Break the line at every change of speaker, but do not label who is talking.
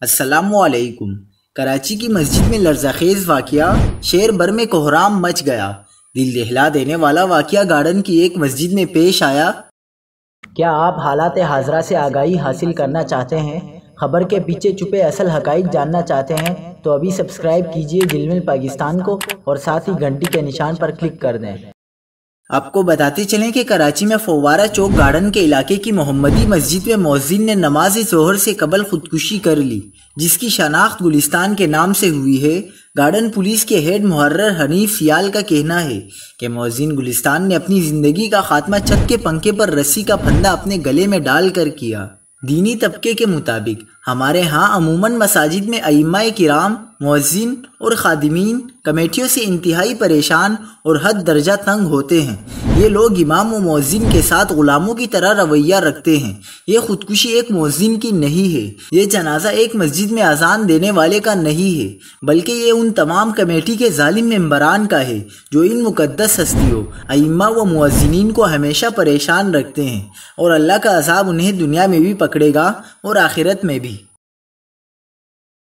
السلام علیکم۔ کراچی کی مسجد میں لرزخیز واقعہ، شہر بھر میں کوہرام مچ گیا۔ دل دہلا دینے والا واقعہ گارڈن کی ایک مسجد میں پیش آیا۔
کیا آپ حالات حاضرہ سے آگاہی حاصل کرنا چاہتے ہیں؟ خبر کے پیچھے چھپے اصل حقائق جاننا چاہتے ہیں تو ابھی سبسکرائب کیجئے دل مل پاکستان کو اور ساتھ ہی گھنٹی کے نشان پر کلک کر دیں۔
آپ کو بتاتے چلیں کہ کراچی میں فوارہ چوک گارڈن کے علاقے کی محمدی مسجد میں مؤذن نے نماز ظہر سے قبل خودکشی کر لی، جس کی شناخت گلستان کے نام سے ہوئی ہے۔ گارڈن پولیس کے ہیڈ محرر حنیف سیال کا کہنا ہے کہ مؤذن گلستان نے اپنی زندگی کا خاتمہ چھت کے پنکھے پر رسی کا پھندا اپنے گلے میں ڈال کر کیا۔ دینی طبقے کے مطابق ہمارے ہاں عموماً مساجد میں ائمہ کرام، مؤذن اور خادمین کمیٹیوں سے انتہائی پریشان اور حد درجہ تنگ ہوتے ہیں۔ یہ لوگ امام و مؤذن کے ساتھ غلاموں کی طرح رویہ رکھتے ہیں۔ یہ خودکشی ایک مؤذن کی نہیں ہے، یہ جنازہ ایک مسجد میں اذان دینے والے کا نہیں ہے، بلکہ یہ ان تمام کمیٹی کے ظالم ممبران کا ہے جو ان مقدس ہستیوں ائمہ و مؤذنین کو ہمیشہ پریشان رکھتے ہیں، اور اللہ کا عذاب انہیں دنیا میں بھی پکڑے گا اور آخرت میں بھی۔